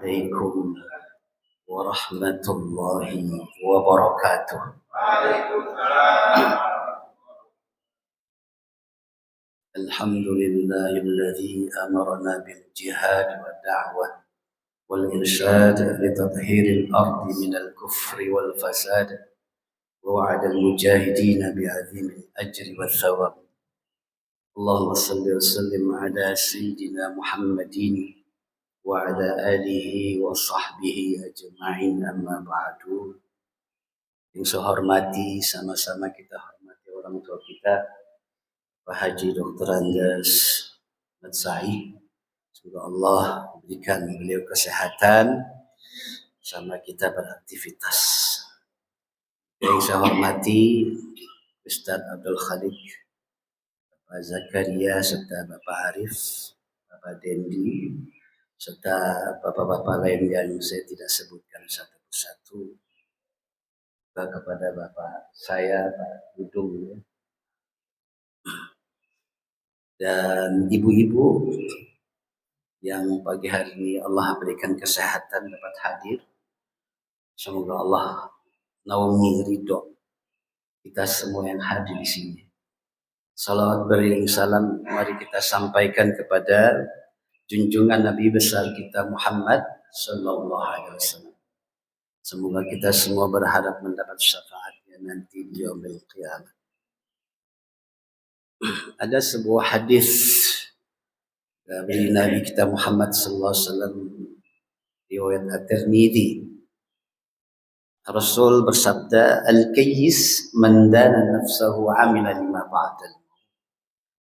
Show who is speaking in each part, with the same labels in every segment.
Speaker 1: عليكم ورحمة الله وبركاته. الحمد لله الذي أمرنا بالجهاد والدعوة والإرشاد لتطهير الأرض من الكفر والفساد، ووعد المجاهدين بعظيم الأجر والثواب. اللهم صل وسلم على سيدنا محمد وعلى آله وصحبه أجمعين, amma ba'du. Yang saya hormati, sama-sama kita hormati orang tua kita, Pak Haji Dr. Anjas Matsai. Semoga Allah berikan beliau kesehatan sama kita beraktivitas. Yang saya hormati Ustaz Abdul Khalik, Bapak Zakaria, serta Bapak Arif, Bapak Dendi, serta bapak-bapak lain yang saya tidak sebutkan satu persatu, kepada bapak saya, Pak Dudung, dan ibu-ibu yang pagi hari ini Allah berikan kesehatan dapat hadir. Semoga Allah naungi ridho kita semua yang hadir di sini. Salawat beriring salam mari kita sampaikan kepada junjungan Nabi besar kita Muhammad sallallahu alaihi wasallam. Semoga kita semua berharap mendapat syafaatnya nanti di yaumil qiyamah. Ada sebuah hadis dari Nabi kita Muhammad sallallahu alaihi wasallam, riwayat At-Tirmidzi. Rasul bersabda, "Al-kayyis man dana nafsahu 'amila lima ba'dal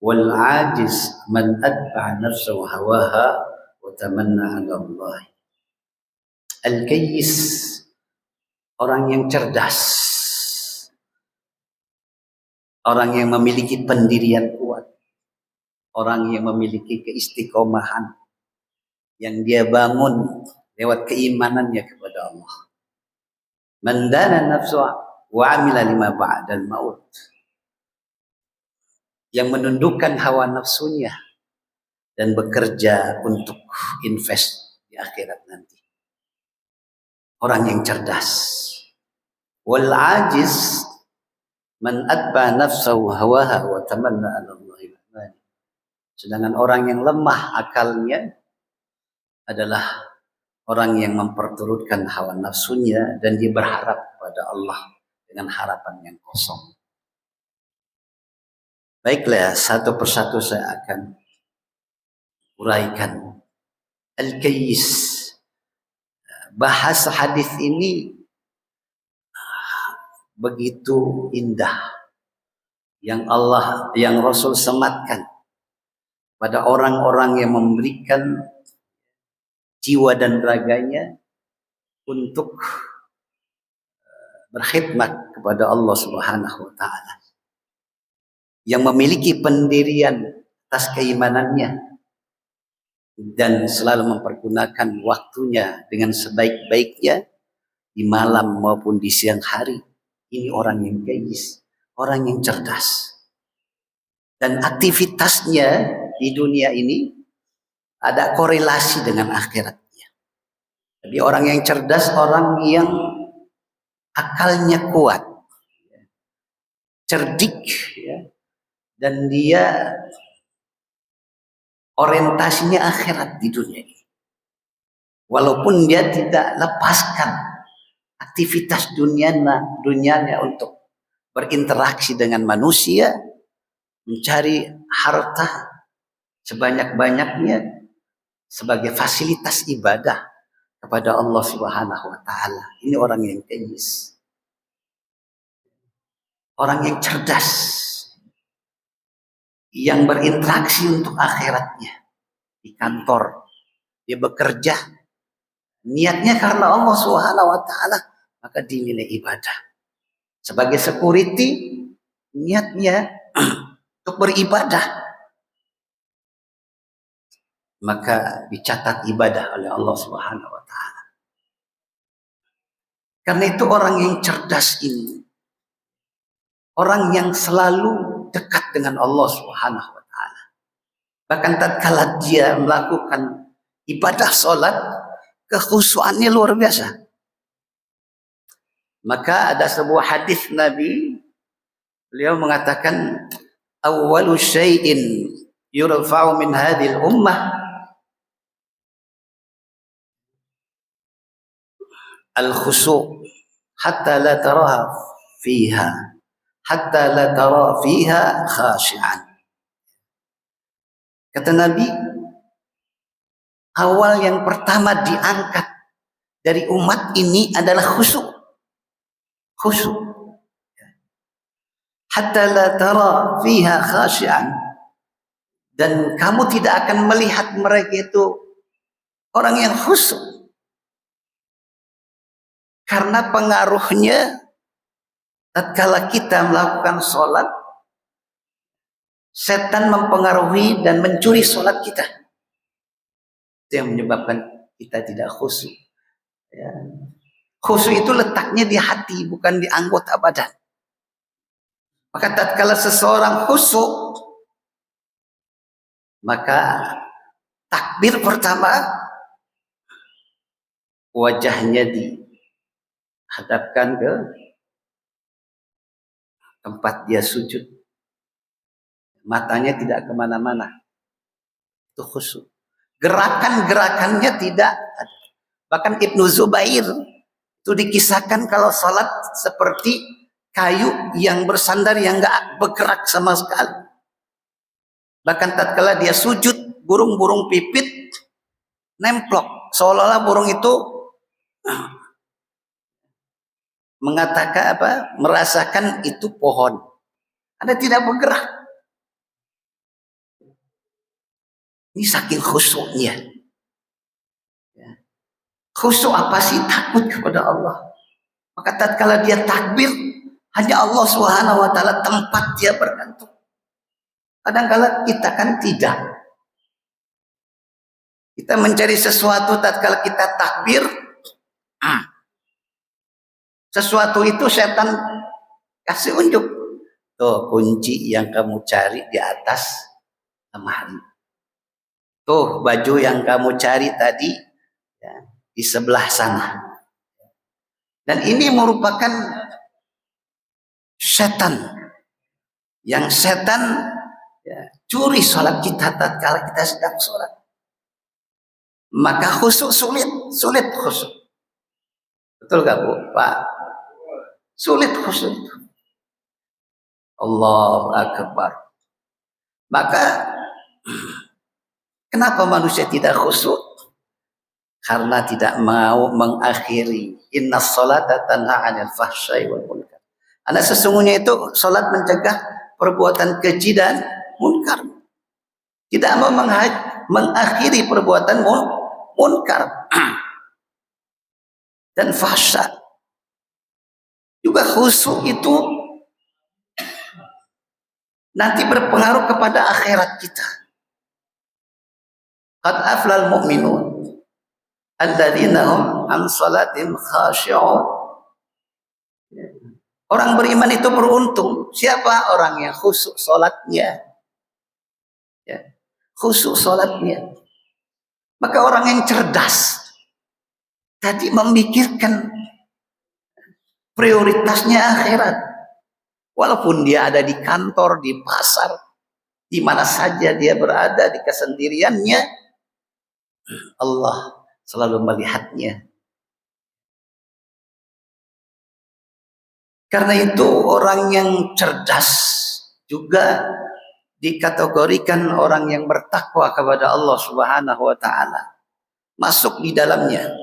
Speaker 1: wal 'ajiz man atba'a nafsahu hawaha wa tamanna 'ala Allah." Al-kayyis, orang yang cerdas, orang yang memiliki pendirian kuat, orang yang memiliki keistiqomahan yang dia bangun lewat keimanannya kepada Allah. Man dana nafsu wa amila lima ba'dal maut, yang menundukkan hawa nafsunya dan bekerja untuk invest di akhirat nanti. Orang yang cerdas. Wal ajiz man atba nafsahu hawaha wa tamanna 'ala Allahi. Sedangkan orang yang lemah akalnya adalah orang yang memperturutkan hawa nafsunya dan dia berharap kepada Allah dengan harapan yang kosong. Baiklah, satu persatu saya akan uraikan. Al-kayyis, bahasa hadis ini begitu indah yang Rasul sematkan pada orang-orang yang memberikan jiwa dan raganya untuk berkhidmat kepada Allah Subhanahu wa taala, yang memiliki pendirian atas keimanannya dan selalu mempergunakan waktunya dengan sebaik-baiknya di malam maupun di siang hari. Ini orang yang kayyis, orang yang cerdas, dan aktivitasnya di dunia ini ada korelasi dengan akhiratnya. Jadi orang yang cerdas, orang yang akalnya kuat, cerdik, ya, dan dia orientasinya akhirat di dunia ini. Walaupun dia tidak lepaskan aktivitas dunianya untuk berinteraksi dengan manusia, mencari harta sebanyak-banyaknya sebagai fasilitas ibadah kepada Allah Subhanahu wa taala. Ini orang yang kayyis. Orang yang cerdas, yang berinteraksi untuk akhiratnya. Di kantor dia bekerja, niatnya karena Allah Subhanahu wa taala, maka dinilai ibadah. Sebagai security, niatnya untuk beribadah, maka dicatat ibadah oleh Allah Subhanahu wa taala. Karena itu orang yang cerdas ini orang yang selalu dekat dengan Allah Subhanahu wa taala. Bahkan tatkala dia melakukan ibadah salat, kekhusyuannya luar biasa. Maka ada sebuah hadis Nabi, beliau mengatakan, awwalu syai'in yurfa'u min hadhil ummah al-khusyu' hatta la taraha fiha khashi'an. Kata Nabi, awal yang pertama diangkat dari umat ini adalah khusyuk. Khusyuk. Hatta la tara fiha khashi'an. Dan kamu tidak akan melihat mereka itu orang yang khusyuk. Karena pengaruhnya tatkala kita melakukan sholat, setan mempengaruhi dan mencuri sholat kita. Itu yang menyebabkan kita tidak khusyuk. Ya. Khusyuk itu letaknya di hati, bukan di anggota badan. Maka tatkala seseorang khusyuk, maka takbir pertama wajahnya dihadapkan ke tempat dia sujud. Matanya tidak kemana-mana. Itu khusyuk. Gerakan-gerakannya tidak ada. Bahkan Ibnu Zubair itu dikisahkan kalau salat seperti kayu yang bersandar yang enggak bergerak sama sekali. Bahkan tatkala dia sujud, burung-burung pipit nemplok, seolah-olah burung itu mengatakan merasakan itu pohon. Anda tidak bergerak. Ini saking khusyuknya. Khusyuk apa sih? Takut kepada Allah. Maka tatkala dia takbir, hanya Allah Subhanahu wa taala tempat dia bergantung. Kadang-kala kita kan tidak. Kita mencari sesuatu tatkala kita takbir, sesuatu itu setan kasih unjuk. Tuh kunci yang kamu cari di atas lemari. Tuh baju yang kamu cari tadi ya, di sebelah sana. Dan ini merupakan setan. Yang setan ya, curi sholat kita tatkala kita sedang sholat. Maka khusyuk sulit khusyuk. Betul gak Bu? Pak? Sulit khusyuk. Allahu Akbar. Maka kenapa manusia tidak khusyuk? Karena tidak mau mengakhiri innas salata tanha 'anil fahsya'i wal munkar. Karena sesungguhnya itu salat mencegah perbuatan keji dan munkar. Tidak mau mengakhiri perbuatan munkar dan fahsya. Juga khusyuk itu nanti berpengaruh kepada akhirat kita. Qad aflal mu'minun alladzina hum an salatihim khashi'un. Orang beriman itu beruntung. Siapa orang yang khusyuk salatnya? Ya, khusyuk salatnya. Maka orang yang cerdas tadi memikirkan prioritasnya akhirat. Walaupun dia ada di kantor, di pasar, di mana saja dia berada di kesendiriannya, Allah selalu melihatnya. Karena itu orang yang cerdas juga dikategorikan orang yang bertakwa kepada Allah Subhanahu wa taala. Masuk di dalamnya.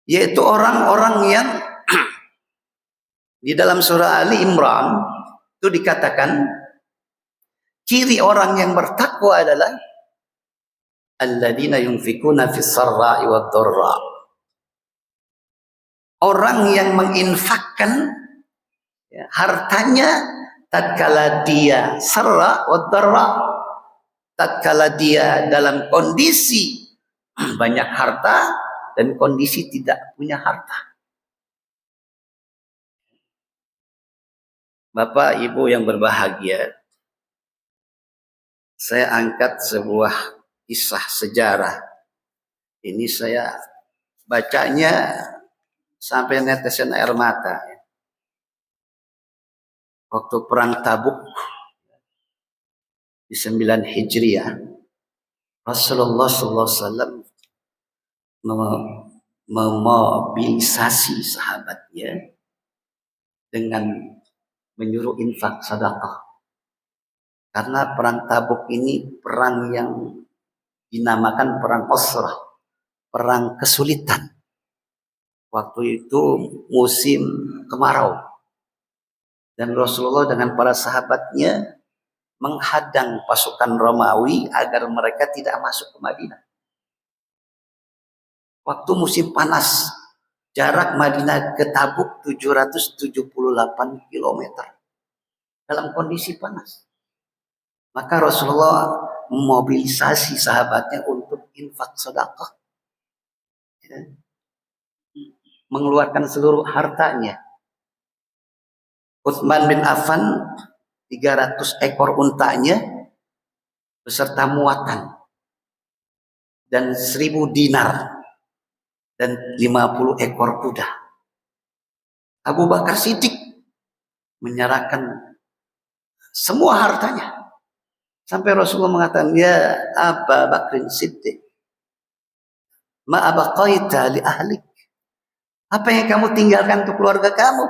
Speaker 1: Yaitu orang-orang yang di dalam surah Ali Imran itu dikatakan ciri orang yang bertakwa adalah alladzina yunfikuna fis sarra'i wad dharra. Orang yang menginfakkan ya, hartanya tatkala dia sarra wad dharra, tatkala dia dalam kondisi banyak harta dan kondisi tidak punya harta. Bapak Ibu yang berbahagia, saya angkat sebuah kisah sejarah Ini saya bacanya sampai netesan air mata. Waktu perang Tabuk di 9 Hijriah, Rasulullah SAW memobilisasi sahabatnya dengan menyuruh infak sedekah. Karena perang Tabuk ini perang yang dinamakan perang Usrah, perang kesulitan. Waktu itu musim kemarau. Dan Rasulullah dengan para sahabatnya menghadang pasukan Romawi agar mereka tidak masuk ke Madinah. Waktu musim panas, jarak Madinah ke Tabuk 778 km dalam kondisi panas. Maka Rasulullah memobilisasi sahabatnya untuk infak sedekah. Mengeluarkan seluruh hartanya. Utsman bin Affan 300 ekor untanya beserta muatan dan 1000 dinar dan 50 ekor kuda. Abu Bakar Siddiq menyerahkan semua hartanya. Sampai Rasulullah mengatakan, ya Abu Bakar Siddiq, ma abaqaita li ahlik. Apa yang kamu tinggalkan untuk keluarga kamu?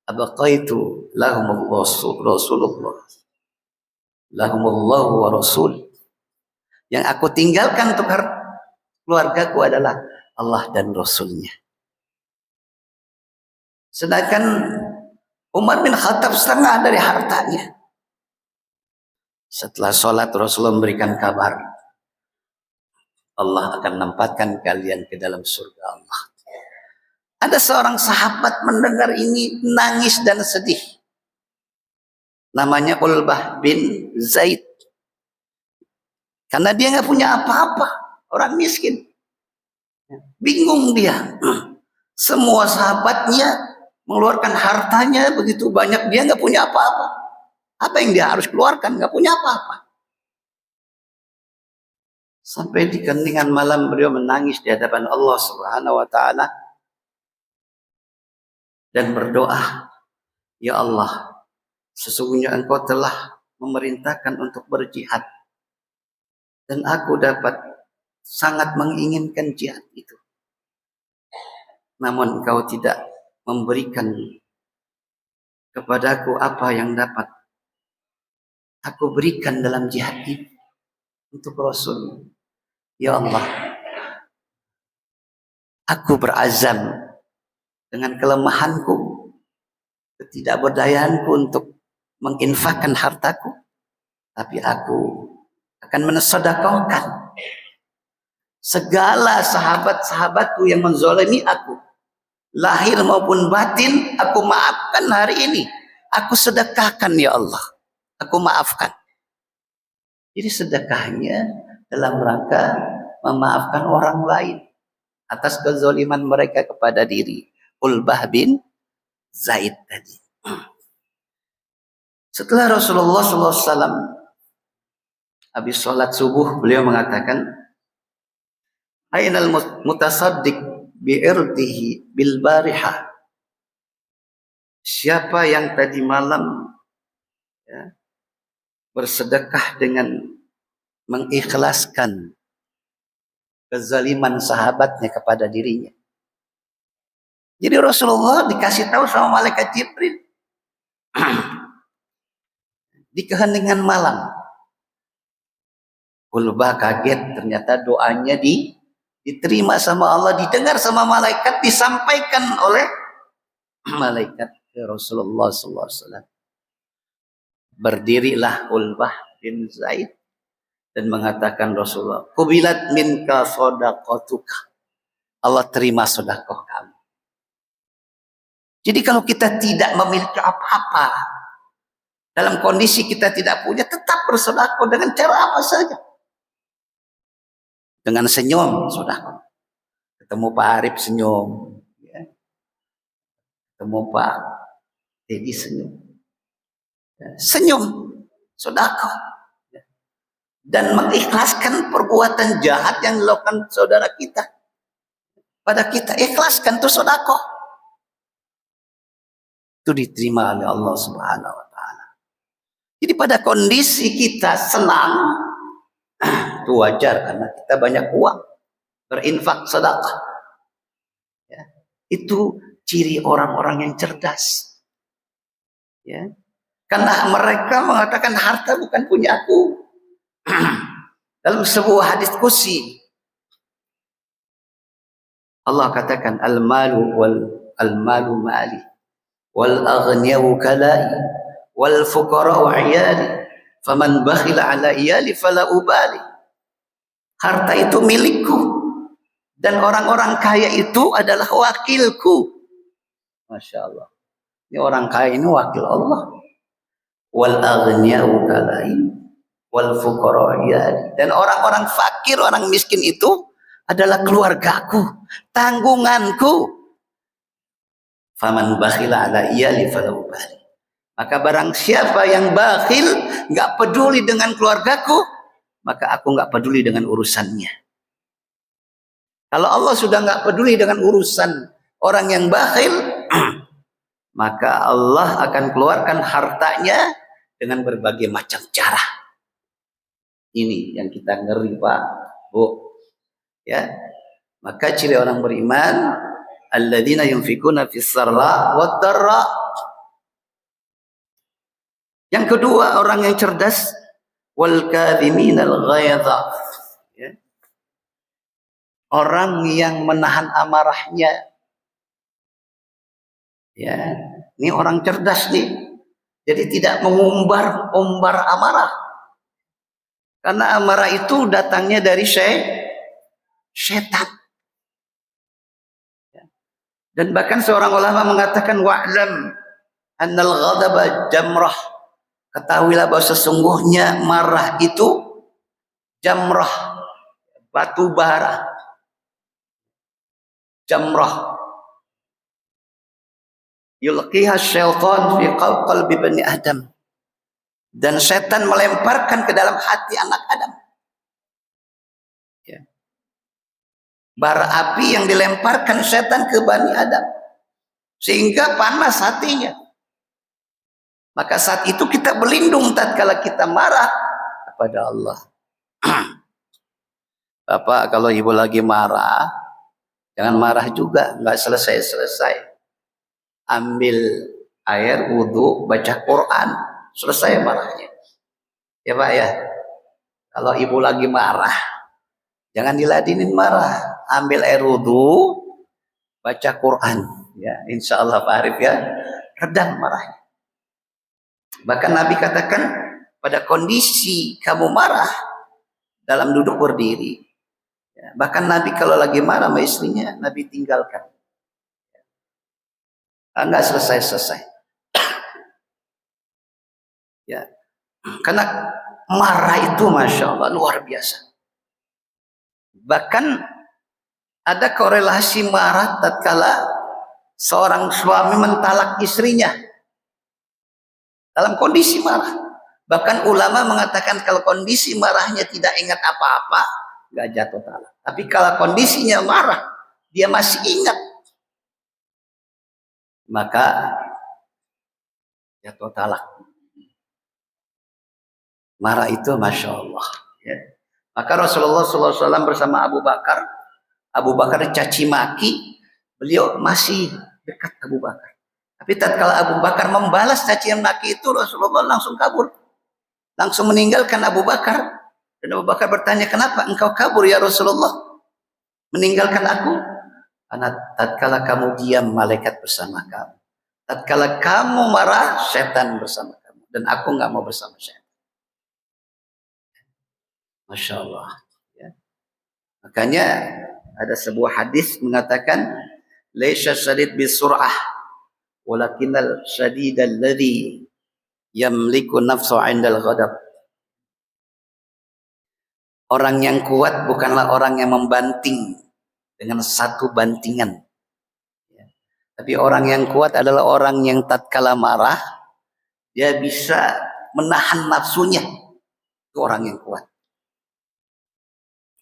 Speaker 1: Abaqaitu lahumullah Rasulullah. Lahumullah wa Rasul. Yang aku tinggalkan untuk keluargaku adalah Allah dan Rasulnya. Sedangkan Umar bin Khattab setengah dari hartanya. Setelah sholat Rasulullah memberikan kabar, Allah akan menempatkan kalian ke dalam surga Allah. Ada seorang sahabat mendengar ini nangis dan sedih. Namanya Ulbah bin Zaid. Karena dia nggak punya apa-apa, orang miskin. Bingung dia. Semua sahabatnya mengeluarkan hartanya begitu banyak, dia nggak punya apa-apa. Apa yang dia harus keluarkan? Nggak punya apa-apa. Sampai di keningan malam beliau menangis di hadapan Allah Subhanahu wa taala dan berdoa, ya Allah, sesungguhnya Engkau telah memerintahkan untuk berjihad dan aku dapat sangat menginginkan jihad itu. Namun Engkau tidak memberikan kepadaku apa yang dapat aku berikan dalam jihad ini untuk Rasul. Ya Allah, aku berazam dengan kelemahanku, ketidakberdayaanku untuk menginfakkan hartaku, tapi aku akan mensedekahkan segala sahabat-sahabatku yang menzalimi aku, lahir maupun batin, aku maafkan hari ini. Aku sedekahkan ya Allah, aku maafkan. Jadi sedekahnya dalam rangka memaafkan orang lain atas kezaliman mereka kepada diri. Ulbah bin Zaid tadi. Setelah Rasulullah SAW habis sholat subuh, beliau mengatakan, Ainal mutasaddiq bi'irdihi bil barihah. Siapa yang tadi malam ya, bersedekah dengan mengikhlaskan kezaliman sahabatnya kepada dirinya. Jadi Rasulullah dikasih tahu sama malaikat Jibril di keheningan malam. Ulbah kaget, ternyata doanya diterima sama Allah, didengar sama malaikat, disampaikan oleh malaikat ke Rasulullah SAW. Berdirilah Ulbah bin Zaid dan mengatakan Rasulullah, "Qubilat minka shadaqatuka." Allah terima sedekah kamu. Jadi kalau kita tidak memiliki apa-apa, dalam kondisi kita tidak punya, tetap bersedekah dengan cara apa saja. Dengan senyum, sedekah. Ketemu Pak Arif senyum, ya. Ketemu Pak Teddy senyum, ya. Senyum, sedekah. dan mengikhlaskan perbuatan jahat yang dilakukan saudara kita pada kita. Ikhlaskan itu sedekah. Itu diterima oleh Allah Subhanahu wa taala. Jadi pada kondisi kita senang, itu wajar karena kita banyak uang, berinfak sedekah. Ya. Itu ciri orang-orang yang cerdas. Ya. Karena mereka mengatakan harta bukan punya aku. Dalam sebuah hadis qudsi Allah katakan al-malu mali wal aghniyau kalai wal fuqara'u iyali faman bakhila ala iyali fala ubali. Harta itu milikku dan orang-orang kaya itu adalah wakilku. Masya Allah. Ini orang kaya ini wakil Allah. Wal aghniyau kalai wal fuqara'u iyali. Dan orang-orang fakir, orang miskin itu adalah keluargaku, tanggunganku. Faman bakhila ala iyali fala ubali. Maka barang siapa yang bakhil, nggak peduli dengan keluargaku, maka aku nggak peduli dengan urusannya. Kalau Allah sudah nggak peduli dengan urusan orang yang bakhil, maka Allah akan keluarkan hartanya dengan berbagai macam cara. Ini yang kita ngeri, Pak, Bu. Ya, maka ciri orang beriman alladzina yunfikuna fis sarra wad darra. Yang kedua, orang yang cerdas wal kadhiminal ghaidha. Ya. Orang yang menahan amarahnya. Ya, ini orang cerdas nih. Jadi tidak mengumbar-umbar amarah. Karena amarah itu datangnya dari setan. Dan bahkan seorang ulama mengatakan wa'lam annal ghadaba jamrah. Ketahuilah bahwa sesungguhnya marah itu jamrah, batu bara. Jamrah. Yulqiha syaitan fi qalbi bani Adam. Dan setan melemparkan ke dalam hati anak Adam. Ya. Bara api yang dilemparkan setan ke Bani Adam sehingga panas hatinya. Maka saat itu kita berlindung tatkala kita marah kepada Allah. Bapak, kalau ibu lagi marah, jangan marah juga, nggak selesai. Ambil air wudhu, baca Quran, selesai marahnya. Ya Pak ya. Kalau ibu lagi marah, jangan diladinin marah. Ambil air wudhu, baca Quran, ya insya Allah Pak Arif ya, redam marahnya. Bahkan Nabi katakan pada kondisi kamu marah dalam duduk berdiri, ya, bahkan Nabi kalau lagi marah sama istrinya, Nabi tinggalkan, nggak selesai. Ya, karena marah itu masya Allah luar biasa. Bahkan ada korelasi marah tatkala seorang suami mentalak istrinya dalam kondisi marah. Bahkan ulama mengatakan kalau kondisi marahnya tidak ingat apa-apa, nggak jatuh talak. Tapi kalau kondisinya marah, dia masih ingat, maka jatuh talak. Marah itu masya Allah. Ya. Maka Rasulullah SAW bersama Abu Bakar caci maki, beliau masih dekat Abu Bakar. Tapi tatkala Abu Bakar membalas cacian maki itu, Rasulullah langsung kabur. Langsung meninggalkan Abu Bakar. Dan Abu Bakar bertanya, kenapa engkau kabur ya Rasulullah? Meninggalkan aku? Karena tatkala kamu diam, malaikat bersama kamu. Tatkala kamu marah, setan bersama kamu. Dan aku nggak mau bersama setan. Masya Allah. Ya. Makanya ada sebuah hadis mengatakan, laisa syadid bisur'ah, walakinnal syadidal ladzi yamliku nafsu 'indal ghadab. Orang yang kuat bukanlah orang yang membanting dengan satu bantingan. Ya. Tapi orang yang kuat adalah orang yang tatkala marah, dia bisa menahan nafsunya. Itu orang yang kuat.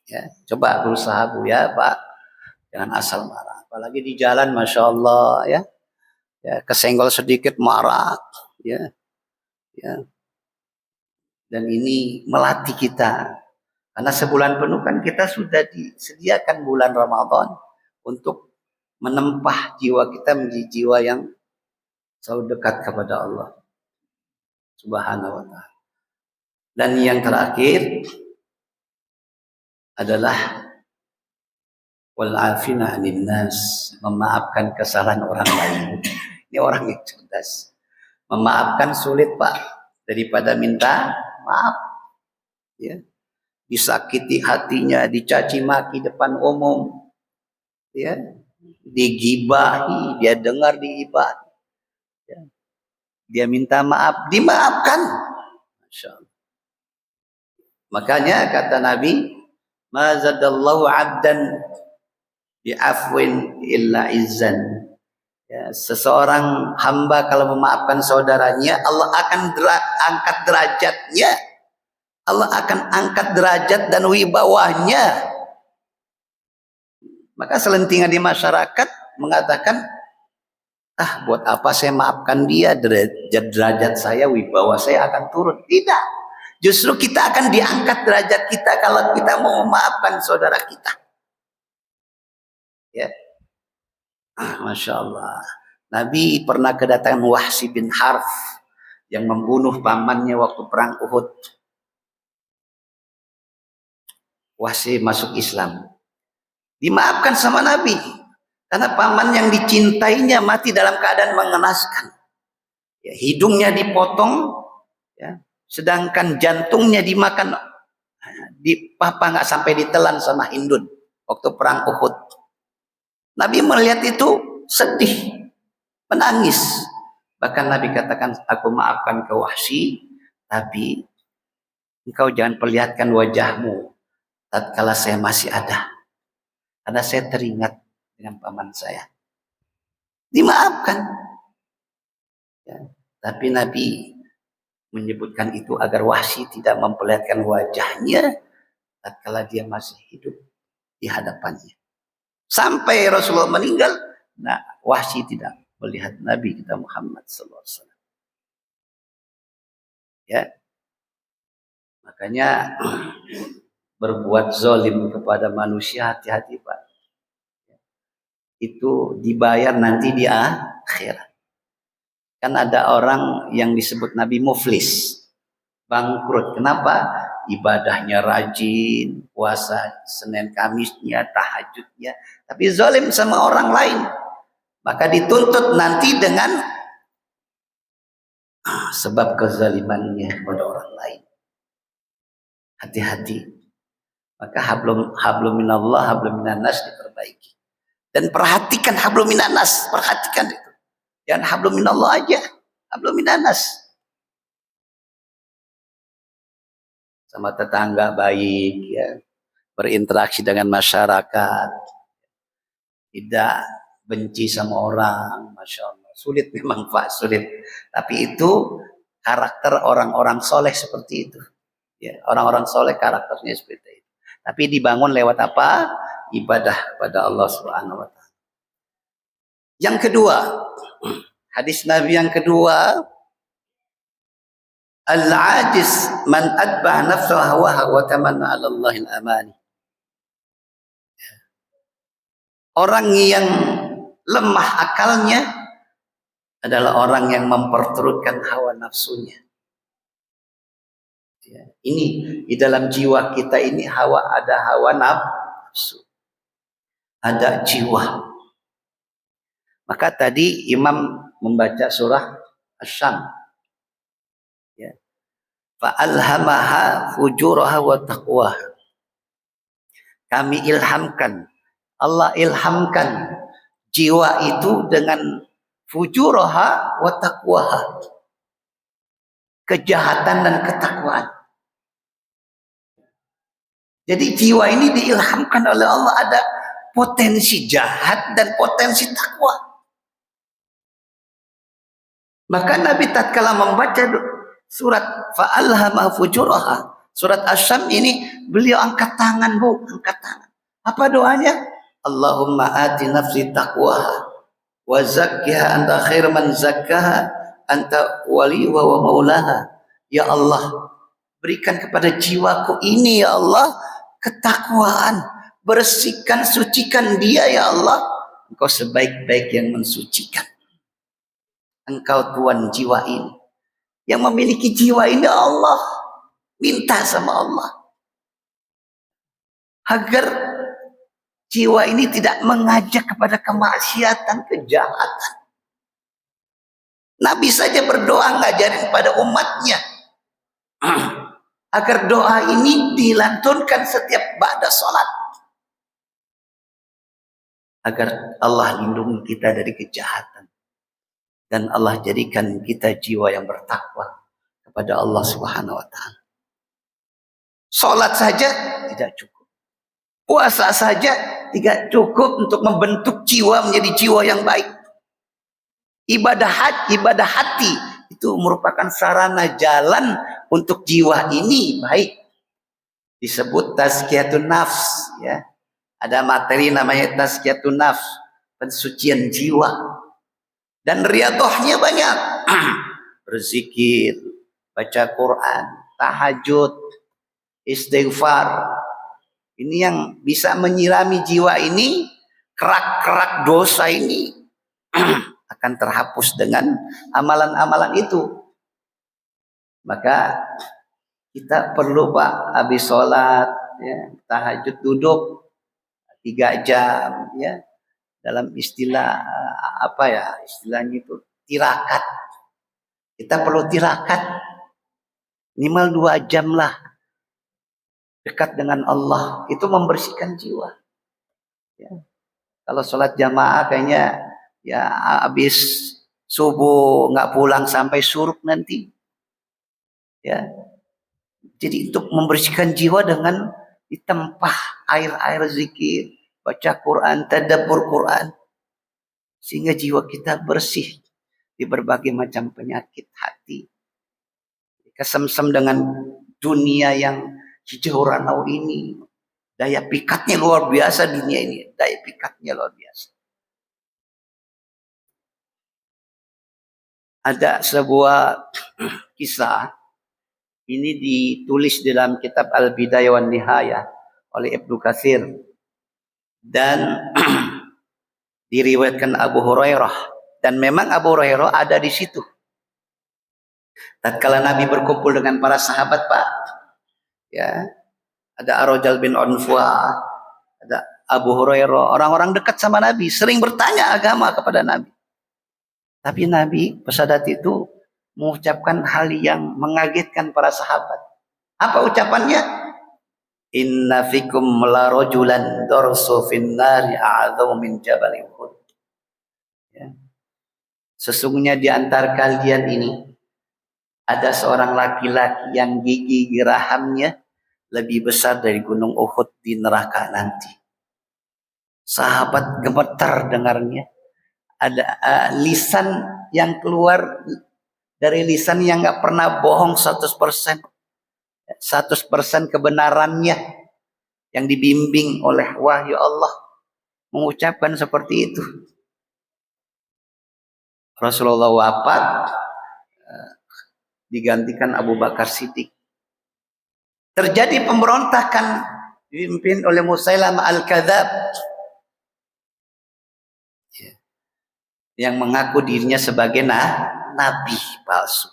Speaker 1: Ya, coba berusaha Bu ya Pak, jangan asal marah. Apalagi di jalan, masya Allah ya, ya kesenggol sedikit marah, ya, ya. Dan ini melatih kita, karena sebulan penuh kan kita sudah disediakan bulan Ramadan untuk menempah jiwa kita menjadi jiwa yang selalu dekat kepada Allah Subhanahu wa Ta'ala. Dan yang terakhir adalah wal afina 'anil nas, memaafkan kesalahan orang lain. Ini orang yang cerdas. Memaafkan sulit Pak, daripada minta maaf. Ya. Disakiti hatinya, dicaci maki depan umum, ya, digibahi, dia dengar digibahi, ya. Dia minta maaf, dimaafkan. Masya Allah. Makanya kata Nabi, ma zadallahu 'abdan bi'afwin illa izzan. Ya, seseorang hamba kalau memaafkan saudaranya, Allah akan angkat derajatnya. Allah akan angkat derajat dan wibawahnya. Maka selentingan di masyarakat mengatakan, buat apa saya maafkan dia, derajat saya, wibawa saya akan turun. Tidak. Justru kita akan diangkat derajat kita kalau kita mau memaafkan saudara kita. Ya. Masya Allah. Nabi pernah kedatangan Wahsy bin Harf yang membunuh pamannya waktu perang Uhud. Wahsy masuk Islam. Dimaafkan sama Nabi. Karena paman yang dicintainya mati dalam keadaan mengenaskan. Ya, hidungnya dipotong, ya, sedangkan jantungnya dimakan. Papa nggak sampai ditelan sama Hindun waktu perang Uhud. Nabi melihat itu sedih, menangis. Bahkan Nabi katakan, aku maafkan kau Wahsy, tapi engkau jangan perlihatkan wajahmu tatkala saya masih ada. Karena saya teringat dengan paman saya. Dimaafkan. Ya. Tapi Nabi menyebutkan itu agar Wahsy tidak memperlihatkan wajahnya tatkala dia masih hidup di hadapannya. Sampai Rasulullah meninggal, nah Wahsy tidak melihat Nabi kita Muhammad SAW. Ya, makanya berbuat zalim kepada manusia hati-hati Pak. Itu dibayar nanti di akhirat. Kan ada orang yang disebut Nabi muflis, bangkrut. Kenapa? Ibadahnya rajin, puasa Senin Kamisnya, tahajudnya, tapi zalim sama orang lain. Maka dituntut nanti dengan sebab kezalimannya kepada orang lain. Hati-hati. Maka hablum minallah, hablum minannas diperbaiki. Dan perhatikan hablum minannas, perhatikan itu. Jangan hablum minallah aja, hablum minannas. Sama tetangga baik, ya, berinteraksi dengan masyarakat, tidak benci sama orang, masya Allah. Sulit memang Pak, sulit. Tapi itu karakter orang-orang soleh seperti itu. Ya, orang-orang soleh karakternya seperti itu. Tapi dibangun lewat apa? Ibadah pada Allah Subhanahu wa Ta'ala. Yang kedua, hadis Nabi yang kedua, al-ajiz man adbah nafsahu hawaha wa tamanna 'ala Allahil amani. Orang yang lemah akalnya adalah orang yang memperturutkan hawa nafsunya. Ya, ini di dalam jiwa kita ini ada hawa nafsu, ada jiwa. Maka tadi Imam membaca surah Asy-Syams. Ya. Fa'alhamaha fujuraha wa taqwaha. Kami ilhamkan, Allah ilhamkan jiwa itu dengan fujuraha wa taqwaha. Kejahatan dan ketakwaan. Jadi jiwa ini diilhamkan oleh Allah, ada potensi jahat dan potensi takwa. Maka Nabi tatkala membaca surat fa'alhamaha fujuraha, Surat Asy-Syams ini beliau angkat tangan, Bu, angkat tangan. Apa doanya? Allahumma ati nafsi taqwaha wa zakkiha anta khair man zakkaha anta waliyuha wa maulaha. Ya Allah, berikan kepada jiwaku ini ya Allah ketakwaan, bersihkan, sucikan dia ya Allah. Engkau sebaik-baik yang mensucikan. Engkau Tuhan jiwa ini. Yang memiliki jiwa ini Allah. Minta sama Allah agar jiwa ini tidak mengajak kepada kemaksiatan, kejahatan. Nabi saja berdoa ngajarin pada umatnya agar doa ini dilantunkan setiap ba'da sholat, agar Allah lindungi kita dari kejahatan dan Allah jadikan kita jiwa yang bertakwa kepada Allah Subhanahu wa taala. Sholat saja tidak cukup, puasa saja tidak cukup untuk membentuk jiwa menjadi jiwa yang baik. Ibadah hati itu merupakan sarana jalan untuk jiwa ini baik. Disebut tazkiyatun nafs, ya. Ada materi namanya tazkiyatun nafs, pensucian jiwa. Dan riyadhahnya banyak. Berzikir, baca Quran, tahajud, istighfar. Ini yang bisa menyirami jiwa ini, kerak-kerak dosa ini akan terhapus dengan amalan-amalan itu. Maka kita perlu, Pak, habis sholat, ya, tahajud duduk 3 jam, ya, dalam istilah apa ya istilahnya itu, tirakat. Kita perlu tirakat minimal 2 jam lah dekat dengan Allah, itu membersihkan jiwa. Ya. Kalau sholat jamaah kayaknya ya habis subuh nggak pulang sampai suruk nanti, ya. Jadi untuk membersihkan jiwa dengan ditempah air-air zikir, baca Quran, tadabbur Quran, sehingga jiwa kita bersih di berbagai macam penyakit hati, kesemsem dengan dunia yang hijau ranau ini. Daya pikatnya luar biasa dunia ini, daya pikatnya luar biasa. Ada sebuah kisah, ini ditulis dalam kitab Al-Bidayah wan Nihayah oleh Ibnu Katsir dan diriwayatkan Abu Hurairah, dan memang Abu Hurairah ada di situ. Tatkala Nabi berkumpul dengan para sahabat, Pak, ya, ada Ar-Rajal bin Unfuah, ada Abu Hurairah, orang-orang dekat sama Nabi, sering bertanya agama kepada Nabi. Tapi Nabi pada saat itu mengucapkan hal yang mengagetkan para sahabat. Apa ucapannya? Inna fikum la rajulan darsu fin nari a'adhamu min jabal Uhud. Ya. Sesungguhnya di antara kalian ini ada seorang laki-laki yang gigi gerahamnya lebih besar dari gunung Uhud di neraka nanti. Sahabat gemetar dengarnya. Ada lisan yang keluar dari lisan yang nggak pernah bohong 100%. 100% kebenarannya, yang dibimbing oleh wahyu Allah, mengucapkan seperti itu. Rasulullah wafat, digantikan Abu Bakar Siddiq. Terjadi pemberontakan dipimpin oleh Musailamah al-Kadzab, yang mengaku dirinya sebagai nabi palsu.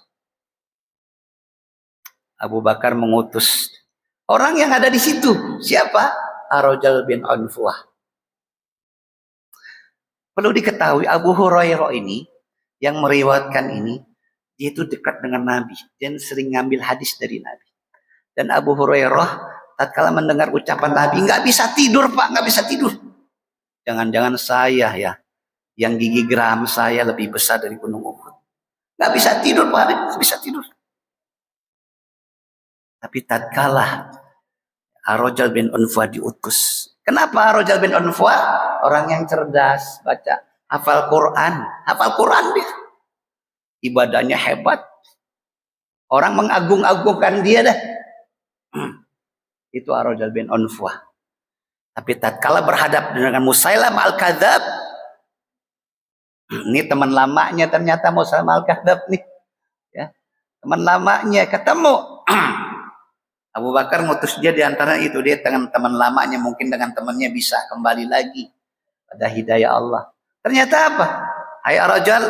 Speaker 1: Abu Bakar mengutus orang yang ada di situ. Siapa? Ar-Rajal bin Unfuah. Perlu diketahui Abu Hurairah ini yang meriwayatkan ini, dia itu dekat dengan Nabi dan sering ngambil hadis dari Nabi. Dan Abu Hurairah tatkala mendengar ucapan Nabi nggak bisa tidur, Pak, nggak bisa tidur. Jangan-jangan saya ya, yang gigi geraham saya lebih besar dari gunung Uhud. Nggak bisa tidur, Pak, nggak bisa tidur. Tapi tatkala Ar-Rajal bin Unfuah diutus. Kenapa Ar-Rajal bin Unfuah? Orang yang cerdas, baca, hafal Quran dia. Ibadahnya hebat. Orang mengagung-agungkan dia dah. Itu Ar-Rajal bin Unfuah. Tapi tatkala berhadap dengan Musailam al-Kadzab, ini teman lamanya ternyata Musailam al-Kadzab nih, ya. Teman lamanya ketemu. Abu Bakar ngutus dia di antara itu, dia dengan teman lamanya, mungkin dengan temannya bisa kembali lagi pada hidayah Allah. Ternyata apa? Hai Ar-Rajal,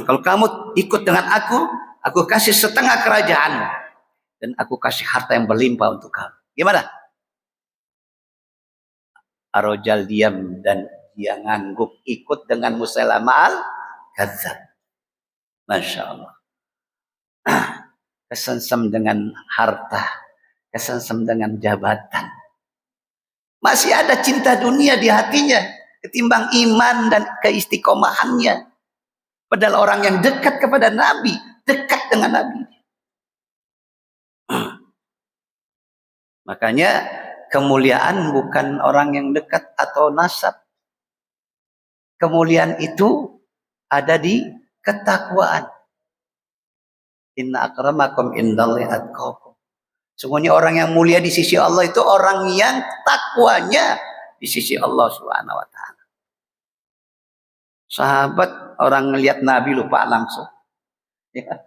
Speaker 1: kalau kamu ikut dengan aku kasih setengah kerajaan dan aku kasih harta yang berlimpah untuk kamu. Gimana? Ar-Rajal diam dan dia ngangguk ikut dengan Musailamah al-Kadzab. Masya Allah. Kesengsem dengan harta, kesengsem dengan jabatan. Masih ada cinta dunia di hatinya ketimbang iman dan keistiqomahannya. Padahal orang yang dekat kepada Nabi, dekat dengan Nabi. Makanya kemuliaan bukan orang yang dekat atau nasab. Kemuliaan itu ada di ketakwaan. Inna akramakum indallahi atqakum. Sungguhnya orang yang mulia di sisi Allah itu orang yang takwanya di sisi Allah Subhanahu wa taala. Sahabat orang ngelihat Nabi lupa langsung. Ya.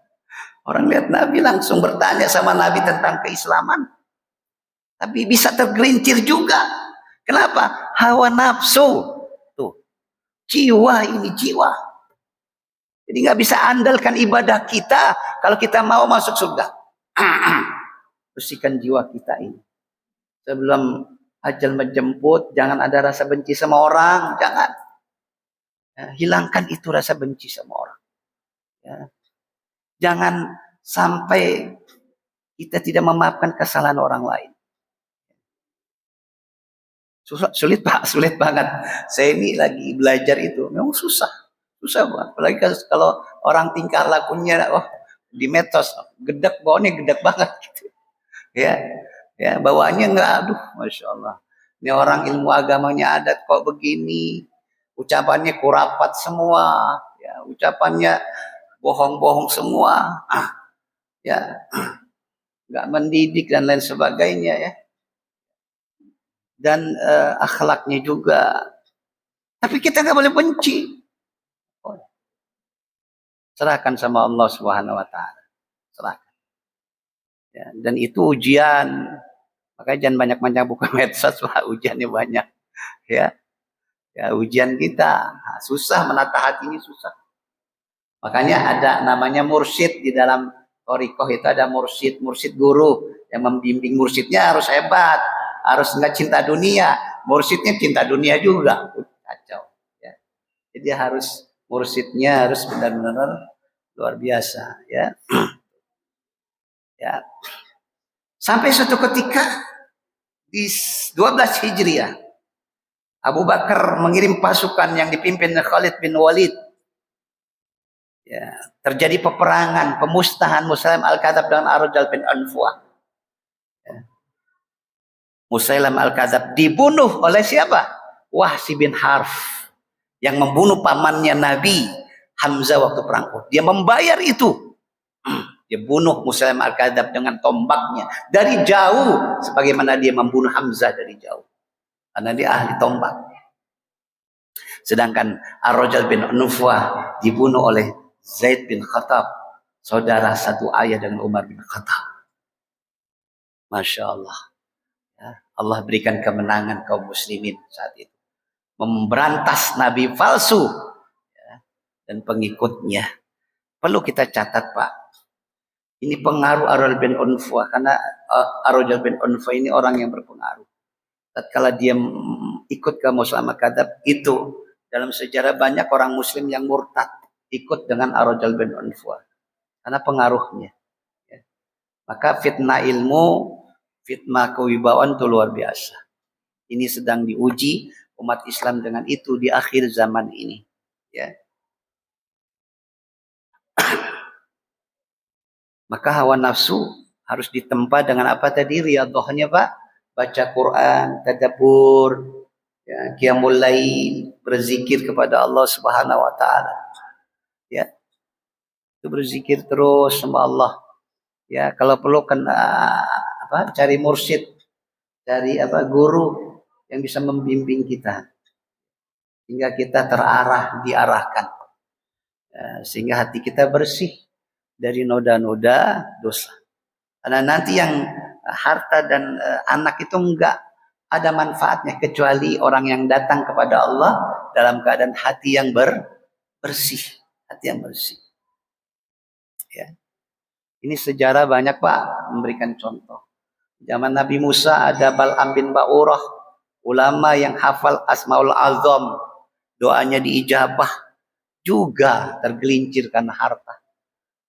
Speaker 1: Orang lihat Nabi langsung bertanya sama Nabi tentang keislaman. Tapi bisa tergelincir juga. Kenapa? Hawa nafsu. Tuh. Jiwa ini jiwa. Jadi nggak bisa andalkan ibadah kita kalau kita mau masuk surga. Bersihkan jiwa kita ini. Sebelum ajal menjemput, jangan ada rasa benci sama orang. Jangan. Ya, hilangkan itu rasa benci sama orang. Ya. Jangan sampai kita tidak memaafkan kesalahan orang lain. Sulit Pak, sulit banget. Saya ini lagi belajar itu, memang susah banget. Apalagi kalau orang tingkah lakunya, di medsos, gedek bawaannya gedek banget gitu. Ya bawaannya nggak, aduh, masya Allah. Ini orang ilmu agamanya adat kok begini, ucapannya kurapat semua, ya ucapannya bohong-bohong semua, ya nggak mendidik dan lain sebagainya ya. Dan akhlaknya juga. Tapi kita nggak boleh benci. Serahkan sama Allah Subhanahu wa taala. Serahkan. Ya, dan itu ujian. Makanya jangan banyak-banyak buka medsos, Pak. Ujiannya banyak. Ya. Ya, ujian kita. Nah, susah menata hati ini susah. Makanya ada namanya mursyid di dalam thariqah itu, ada mursyid guru yang membimbing. Mursyidnya harus hebat. Harus nggak cinta dunia, mursyidnya cinta dunia juga, kacau. Ya. Jadi mursyidnya harus benar-benar luar biasa, ya. Ya. Sampai suatu ketika di 12 Hijriah, Abu Bakar mengirim pasukan yang dipimpin Khalid bin Walid. Ya, terjadi peperangan, pemusnahan Musailam al-Kadzab dengan Ar-Rajal bin Unfuah. Ya. Musailam al-Kadzab dibunuh oleh siapa? Wahsy bin Harf yang membunuh pamannya Nabi Hamzah waktu perang Uhud. Dia membayar itu. Dia bunuh Musailam al-Kadzab dengan tombaknya dari jauh, sebagaimana dia membunuh Hamzah dari jauh. Karena dia ahli tombak. Sedangkan Ar-Rajal bin Unfuah dibunuh oleh Zaid bin Khattab, saudara satu ayah dengan Umar bin Khattab. Masya Allah. Ya, Allah berikan kemenangan kaum muslimin saat itu. Memberantas nabi palsu, ya, dan pengikutnya. Perlu kita catat Pak. Ini pengaruh Ar-Rajal bin Unfuah. Karena Ar-Rajal bin Unfuah ini orang yang berpengaruh. Tatkala dia ikut ke Musailamah al-Kadzab, itu dalam sejarah banyak orang muslim yang murtad ikut dengan Ar-Rajal bin Unfuah. Karena pengaruhnya. Ya. Maka fitnah ilmu, fitnah kewibawaan itu luar biasa. Ini sedang diuji umat Islam dengan itu di akhir zaman ini. Ya. Maka hawa nafsu harus ditempa dengan apa tadi? Riyadhahnya Pak. Baca Quran, tadabbur, ya, qiyamul lail, berzikir kepada Allah Subhanahu wa taala. Ya. Itu berzikir terus sama Allah. Ya, kalau perlu cari mursyid, cari guru yang bisa membimbing kita hingga kita diarahkan, sehingga hati kita bersih dari noda-noda dosa. Karena nanti yang harta dan anak itu enggak ada manfaatnya kecuali orang yang datang kepada Allah dalam keadaan hati yang bersih, hati yang bersih. Ya. Ini sejarah banyak Pak memberikan contoh. Zaman Nabi Musa ada Bal'am bin Ba'urah, ulama yang hafal Asmaul Azam, doanya diijabah, juga tergelincir karena harta.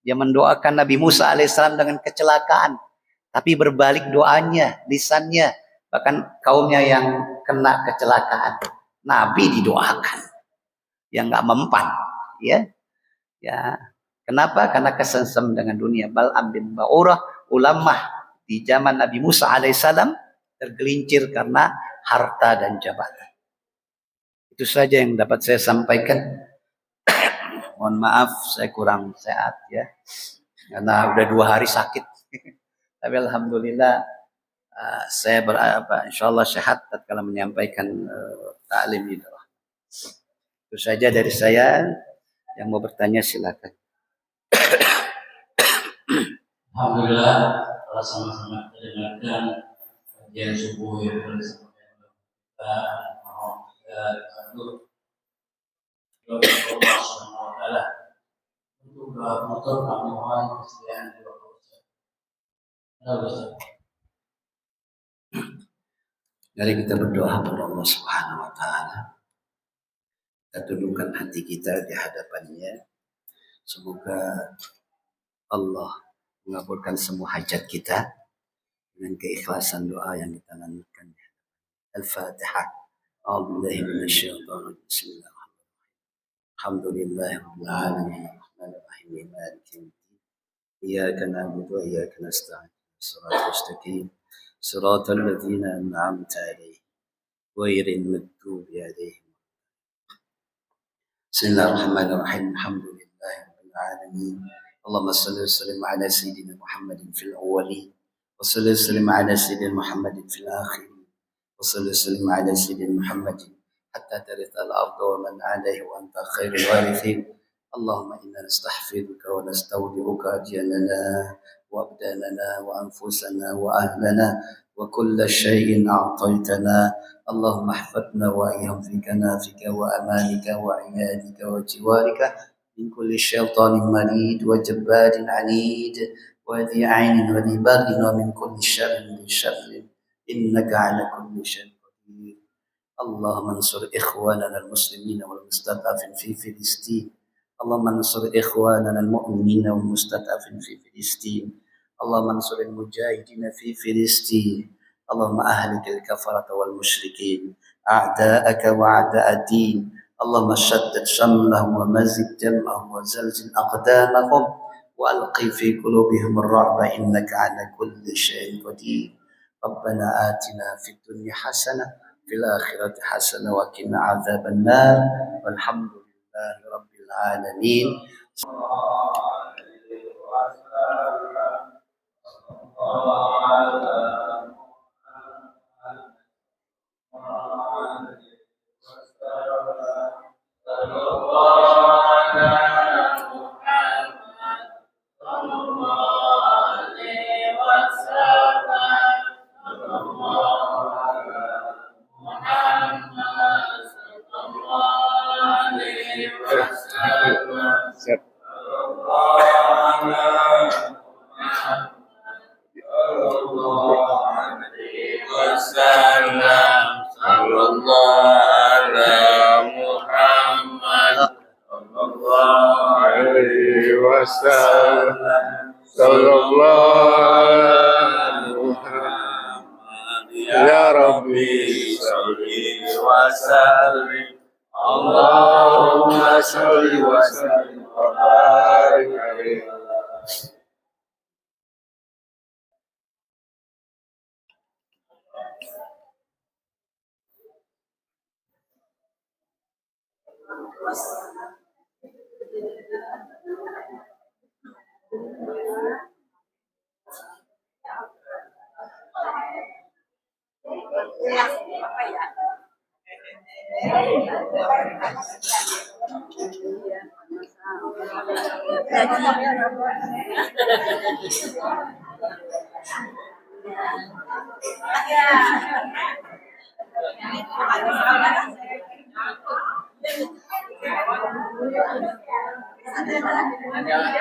Speaker 1: Dia mendoakan Nabi Musa alaihissalam dengan kecelakaan, tapi berbalik doanya, lisannya, bahkan kaumnya yang kena kecelakaan, Nabi didoakan, yang nggak mempan, ya. Kenapa? Karena kesengsem dengan dunia. Bal'am bin Ba'urah, ulama di zaman Nabi Musa alaihissalam, tergelincir karena harta dan jabatan. Itu saja yang dapat saya sampaikan. Mohon maaf saya kurang sehat ya, karena udah 2 hari sakit. Tapi alhamdulillah saya insya Allah sehat tatkala menyampaikan taklim ini. Itu saja dari saya. Yang mau bertanya silakan.
Speaker 2: Alhamdulillah telah sama-sama mendengarkan kajian subuh yang telah disampaikan oleh kita. Mohon kita untuk Allah Subhanahu wa taala untuk motor kami mohon kesediaan doa Ustaz.
Speaker 1: Mari kita berdoa kepada Allah Subhanahu wa taala. Kita tundukkan hati kita di hadapannya. Semoga Allah mengabulkan semua hajat kita dengan keikhlasan doa yang kita lanjutkan. Al-Fatihah. A'udzubillahi minasyaitonir rajim. Bismillahirrahmanirrahim. Alhamdulillahirabbil alamin. Arrahmanirrahim. Maliki yaumiddin. Iyyaka na'budu wa iyyaka nasta'in. Shiratal mustaqim. Shiratal ladzina an'amta 'alaihim ghairil maghdubi 'alaihim. Bismillahirrahmanirrahim. Alhamdulillahirabbil alamin. Allahumma shalli wa sallim ala sayyidina Muhammadin fil awwalin wa salli wa sallim ala sayyidina Muhammadin fil akhirin wa salli wa sallim ala sayyidina Muhammadin hatta tarithal arda wa man 'alayha wa anta khairul warithin. Allahumma inna nastahfiduka wa nastawdi'uka ajalana wa abdanana wa anfusana wa ahlana wa kulla shay'in a'taytana. Allahumma ihfadna wa ayyam fi kanafika wa amanika wa iyadika wa jiwarika min kulli syaitanin marid wa jabbarin anid wa dhi ainin wa dhi baghin wa min kulli syarrin innaka ala kulli syai'in qadir. Allahumma ansur ikhwanana al-muslimina wal mustad'afin fi Filistin. Allahumma ansur ikhwanana al-mu'minina wal mustad'afin fi Filistin. Allahumma ansur al-mujahidina fi Filistin. اللهم أهلك الكفرة والمشركين أعداءك وأعداء الدين. اللهم شتت شملهم ومزق جمعهم وزلزل أقدامهم وألقي في قلوبهم الرعب إنك على كل شيء قدير. ربنا آتنا في الدنيا حسنة في الآخرة حسنة وقنا عذاب النار والحمد لله رب العالمين.
Speaker 3: Ya Rabbi salli wa sallim. Allahumma salli wa sallim wa barik alaihi.
Speaker 4: apa ya? Ya.